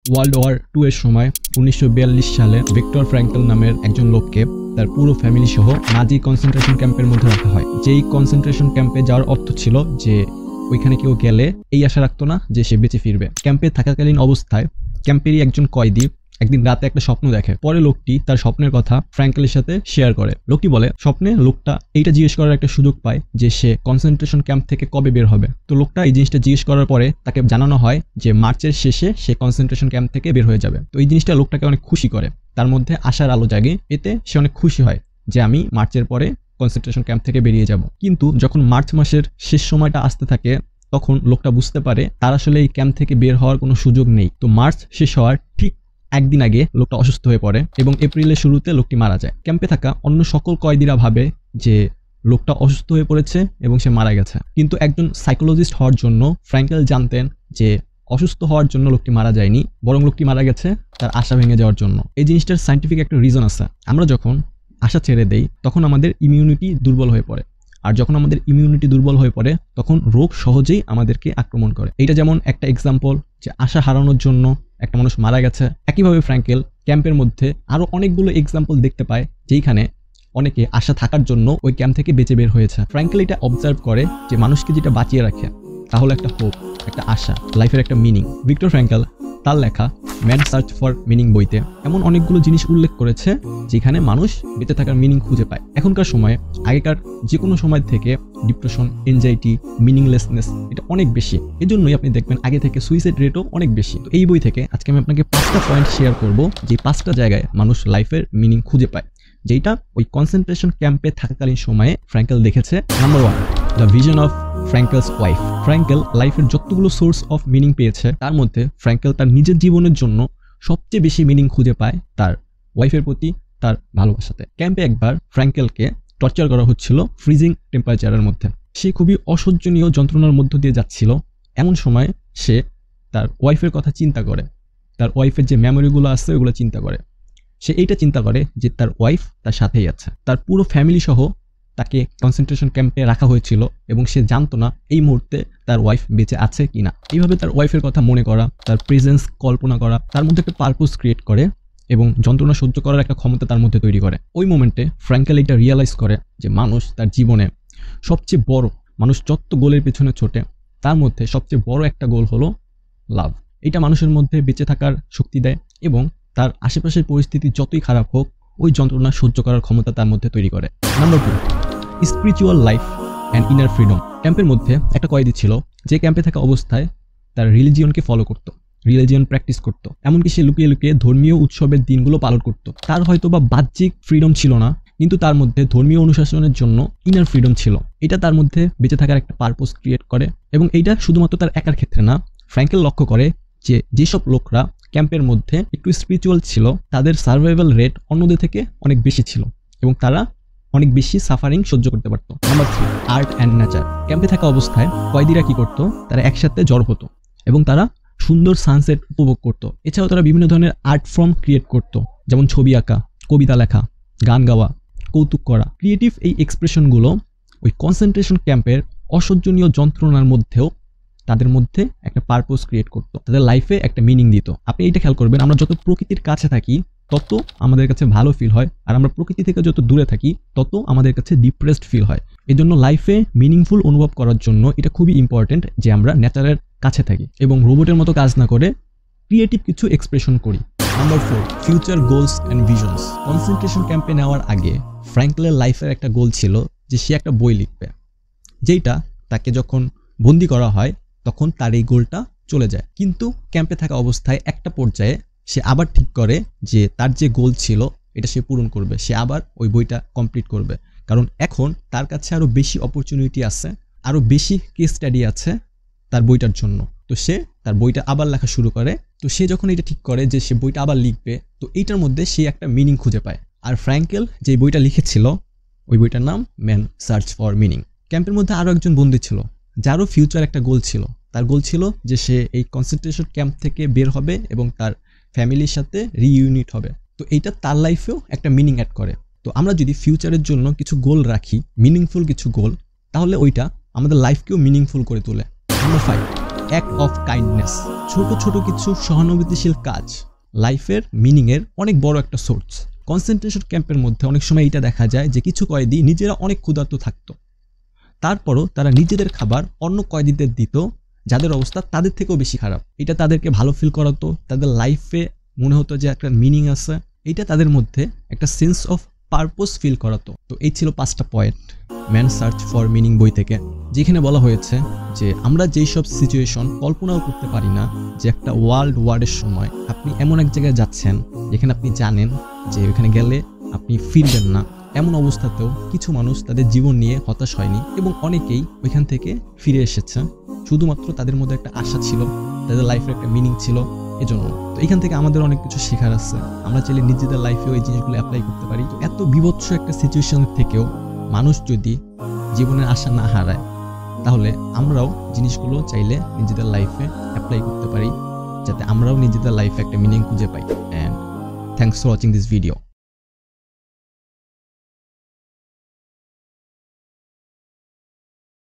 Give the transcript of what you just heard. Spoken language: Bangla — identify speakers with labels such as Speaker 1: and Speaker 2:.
Speaker 1: ওয়ার্ল্ড ওয়ার 2 এর সময় 1942 সালে ভিক্টর ফ্র্যাঙ্কেল নামের একজন লোককে তার পুরো ফ্যামিলি সহ নাজি কনসেন্ট্রেশন ক্যাম্পের মধ্যে রাখা হয়। যেই কনসেন্ট্রেশন ক্যাম্পে যাওয়ার অর্থ ছিল যে ওইখানে কেউ গেলে এই আশা রাখতো না যে সে বেঁচে ফিরবে। ক্যাম্পে থাকাকালীন অবস্থায় ক্যাম্পেরই একজন কয়েদি একদিন রাতে একটা স্বপ্ন দেখে। পরে লোকটি তার স্বপ্নের কথা ফ্র্যাঙ্কেলের সাথে শেয়ার করে। লোকটি বলে স্বপ্নে লোকটা এইটা জিজ্ঞেস করার একটা সুযোগ পায় যে সে কনসেন্ট্রেশন ক্যাম্প থেকে কবে বের হবে। তো লোকটা এই জিনিসটা জিজ্ঞেস করার পরে তাকে জানানো হয় যে মার্চের শেষে সে কনসেন্ট্রেশন ক্যাম্প থেকে বের হয়ে যাবে। তো এই জিনিসটা লোকটাকে অনেক খুশি করে, তার মধ্যে আশার আলো জাগে। এতে সে অনেক খুশি হয় যে আমি মার্চের পরে কনসেন্ট্রেশন ক্যাম্প থেকে বেরিয়ে যাব। কিন্তু যখন মার্চ মাসের শেষ সময়টা আসতে থাকে তখন লোকটা বুঝতে পারে তার আসলে এই ক্যাম্প থেকে বের হওয়ার কোনো সুযোগ নেই। তো মার্চ শেষ হওয়ার ঠিক একদিন আগে লোকটা অসুস্থ হয়ে পড়ে এবং এপ্রিলের শুরুতে লোকটি মারা যায়। ক্যাম্পে থাকা অন্য সকল কয়েদিরা ভাবে যে লোকটা অসুস্থ হয়ে পড়েছে এবং সে মারা গেছে। কিন্তু একজন সাইকোলজিস্ট হওয়ার জন্য ফ্র্যাঙ্কেল জানতেন যে অসুস্থ হওয়ার জন্য লোকটি মারা যায়নি, বরং লোকটি মারা গেছে তার আশা ভেঙে যাওয়ার জন্য। এই জিনিসটার সায়েন্টিফিক একটা রিজন আছে। আমরা যখন আশা ছেড়ে দেই তখন আমাদের ইমিউনিটি দুর্বল হয়ে পড়ে, আর যখন আমাদের ইমিউনিটি দুর্বল হয়ে পড়ে তখন রোগ সহজেই আমাদেরকে আক্রমণ করে। এইটা যেমন একটা এক্সাম্পল যে আশা হারানোর জন্য একটা মানুষ মারা গেছে। একইভাবে ফ্র্যাঙ্কেল ক্যাম্পের মধ্যে আরও অনেকগুলো এক্সাম্পল দেখতে পায় যেখানে অনেকে আশা থাকার জন্য ওই ক্যাম্প থেকে বেঁচে বের হয়েছে। ফ্র্যাঙ্কেল এটা অবজার্ভ করে যে মানুষকে যেটা বাঁচিয়ে রাখে তাহলে একটা হোপ, একটা আশা, লাইফের একটা মিনিং। ভিক্টর ফ্র্যাঙ্কেল তার লেখা ম্যান সার্চ ফর মিনিং বইতে এমন অনেকগুলো জিনিস উল্লেখ করেছে যেখানে মানুষ বেঁচে থাকার মিনিং খুঁজে পায়। এখনকার সময়ে আগেকার যে কোনো সময় থেকে ডিপ্রেশন, এনজাইটি, মিনিংলেসনেস এটা অনেক বেশি। এজন্যই আপনি দেখবেন আগে থেকে সুইসাইড রেটও অনেক বেশি। তো এই বই থেকে আজকে আমি আপনাকে 5টা পয়েন্ট শেয়ার করব যে 5টা জায়গায় মানুষ লাইফের মিনিং খুঁজে পায়, যেটা ওই কনসেন্ট্রেশন ক্যাম্পে থাকাকালীন সময়ে ফ্র্যাঙ্কেল দেখেছে। Number 1, the vision of Frankl's wife. Frankl লাইফের যতগুলো সোর্স অফ মিনিং পেয়েছে তার মধ্যে ফ্র্যাঙ্কেল তার নিজের জীবনের জন্য সবচেয়ে বেশি মিনিং খুঁজে পায় তার ওয়াইফের প্রতি তার ভালোবাসাতে। ক্যাম্পে একবার ফ্র্যাঙ্কেলকে টর্চার করা হচ্ছিল ফ্রিজিং টেম্পারেচারের মধ্যে। সে খুবই অসহ্যনীয় যন্ত্রণার মধ্য দিয়ে যাচ্ছিল। এমন সময় সে তার ওয়াইফের কথা চিন্তা করে, তার ওয়াইফের যে মেমোরিগুলো আছে ওগুলো চিন্তা করে। সে এইটা চিন্তা করে যে তার ওয়াইফ তার সাথেই আছে। তার পুরো ফ্যামিলি সহ তাকে কনসেন্ট্রেশন ক্যাম্পে রাখা হয়েছিল এবং সে জানতো না এই মুহূর্তে তার ওয়াইফ বেঁচে আছে কিনা। এইভাবে তার ওয়াইফের কথা মনে করা, তার প্রেজেন্স কল্পনা করা তার মধ্যে একটা পারপোজ ক্রিয়েট করে এবং যন্ত্রণা সহ্য করার একটা ক্ষমতা তার মধ্যে তৈরি করে। ওই মোমেন্টে ফ্র্যাঙ্কেল এটা রিয়েলাইজ করে যে মানুষ তার জীবনে সবচেয়ে বড়, মানুষ যত গোলের পেছনে ছোটে তার মধ্যে সবচেয়ে বড় একটা গোল হলো লাভ। এটা মানুষের মধ্যে বেঁচে থাকার শক্তি দেয় এবং তার আশেপাশের পরিস্থিতি যতই খারাপ হোক ওই যন্ত্রণা সহ্য করার ক্ষমতা তার মধ্যে তৈরি করে। Number 2, spiritual life and inner freedom. ক্যাম্পের মধ্যে একটা কয়েদি ছিল যে ক্যাম্পে থাকা অবস্থায় তার রিলিজিয়নকে ফলো করত, রিলিজিয়ন প্র্যাকটিস করত। এমনকি সে লুকিয়ে লুকিয়ে ধর্মীয় উৎসবের দিনগুলো পালন করত। তার হয়তো বা বাহ্যিক ফ্রিডম ছিল না, কিন্তু তার মধ্যে ধর্মীয় অনুশাসনের জন্য ইনার ফ্রিডম ছিল। এটা তার মধ্যে বেঁচে থাকার একটা পারপোজ ক্রিয়েট করে এবং এইটা শুধুমাত্র তার একার ক্ষেত্রে না। ফ্র্যাঙ্কেল লক্ষ্য করে যে যেসব লোকরা ক্যাম্পের মধ্যে একটু স্পিরিচুয়াল ছিল তাদের সার্ভাইভাল রেট অন্যদের থেকে অনেক বেশি ছিল এবং তারা অনেক বেশি সাফারিং সহ্য করতে পারত। Number 3, art and nature. ক্যাম্পে থাকা অবস্থায় কয়েদিরা কি করতো, তারা একসাথে জড়ো হতো এবং তারা সুন্দর সানসেট উপভোগ করতো। এছাড়াও তারা বিভিন্ন ধরনের আর্ট ফর্ম ক্রিয়েট করতো, যেমন ছবি আঁকা, কবিতা লেখা, গান গাওয়া, কৌতুক করা। ক্রিয়েটিভ এই এক্সপ্রেশনগুলো ওই কনসেন্ট্রেশন ক্যাম্পের অসহ্যনীয় যন্ত্রণার মধ্যেও তাদের মধ্যে একটা পারপোজ ক্রিয়েট করতো, তাদের লাইফে একটা মিনিং দিত। আপনি এইটা খেয়াল করবেন, আমরা যত প্রকৃতির কাছে থাকি তত আমাদের কাছে ভালো ফিল হয়, আর আমরা প্রকৃতি থেকে যত দূরে থাকি তত আমাদের কাছে ডিপ্রেসড ফিল হয়। এই জন্য লাইফে মিনিংফুল অনুভব করার জন্য এটা খুবই ইম্পর্টেন্ট যে আমরা নেচারের কাছে থাকি এবং রোবটের মতো কাজ না করে ক্রিয়েটিভ কিছু এক্সপ্রেশন করি। Number 4, future goals and visions. Concentration ক্যাম্পে নেওয়ার আগে ফ্র্যাঙ্কেলের লাইফের একটা গোল ছিল যে সে একটা বই লিখবে, যেইটা তাকে যখন বন্দি করা হয় তখন তার এই গোলটা চলে যায়। কিন্তু ক্যাম্পে থাকা অবস্থায় একটা পর্যায়ে সে আবার ঠিক করে যে তার যে গোল ছিল এটা সে পূরণ করবে, সে আবার ওই বইটা কমপ্লিট করবে। কারণ এখন তার কাছে আরও বেশি অপরচুনিটি আছে, আরও বেশি কেস স্টাডি আছে তার বইটার জন্য। তো সে তার বইটা আবার লেখা শুরু করে। তো সে যখন এটা ঠিক করে যে সে বইটা আবার লিখবে, তো এইটার মধ্যে সে একটা মিনিং খুঁজে পায়। আর ফ্র্যাঙ্কেল যে বইটা লিখেছিল ওই বইটার নাম ম্যান সার্চ ফর মিনিং। ক্যাম্পের মধ্যে আরও একজন বন্দী ছিল যারও ফিউচার একটা গোল ছিল। তার গোল ছিল যে সে এই কনসেন্ট্রেশন ক্যাম্প থেকে বের হবে এবং তার ফ্যামিলির সাথে রিইউনিট হবে। তো এইটা তার লাইফেও একটা মিনিং অ্যাড করে। তো আমরা যদি ফিউচারের জন্য কিছু গোল রাখি, মিনিংফুল কিছু গোল, তাহলে ওইটা আমাদের লাইফকেও মিনিংফুল করে তোলে। Number 5, act of kindness. ছোট ছোট কিছু সহানুভূতিশীল কাজ লাইফের মিনিংয়ের অনেক বড় একটা সোর্স। কনসেন্ট্রেশন ক্যাম্পের মধ্যে অনেক সময় এটা দেখা যায় যে কিছু কয়েদি নিজেরা অনেক ক্ষুধার্ত থাকতো, তারপরও তারা নিজেদের খাবার অন্য কয়েদিদের দিত যাদের অবস্থা তাদের থেকেও বেশি খারাপ। এটা তাদেরকে ভালো ফিল করাতো, তাদের লাইফে মনে হতো যে একটা মিনিং আছে, এটা তাদের মধ্যে একটা সেন্স অফ পারপোজ ফিল করাতো। তো এই ছিল 5টা point man search for meaning বই থেকে, যেখানে বলা হয়েছে যে আমরা যেই সব সিচুয়েশন কল্পনাও করতে পারি না, যে একটা ওয়ার্ল্ড ওয়ারের সময় আপনি এমন এক জায়গায় যাচ্ছেন যেখানে আপনি জানেন যে ওখানে গেলে আপনি ফিরবেন না, এমন অবস্থাতেও কিছু মানুষ তাদের জীবন নিয়ে হতাশ হয়নি এবং অনেকেই ওইখান থেকে ফিরে এসেছে। শুধুমাত্র তাদের মধ্যে একটা আশা ছিল, তাদের লাইফের একটা মিনিং ছিল এজন্য। তো এখান থেকে আমাদের অনেক কিছু শেখার আছে, আমরা চাইলে নিজেদের লাইফেও এই জিনিসগুলো অ্যাপ্লাই করতে পারি। তো এত বিভৎস একটা সিচুয়েশন থেকেও মানুষ যদি জীবনের আশা না হারায়, তাহলে আমরাও জিনিসগুলো চাইলে নিজেদের লাইফে অ্যাপ্লাই করতে পারি, যাতে আমরাও নিজেদের লাইফে একটা মিনিং খুঁজে পাই। And thanks for watching this video.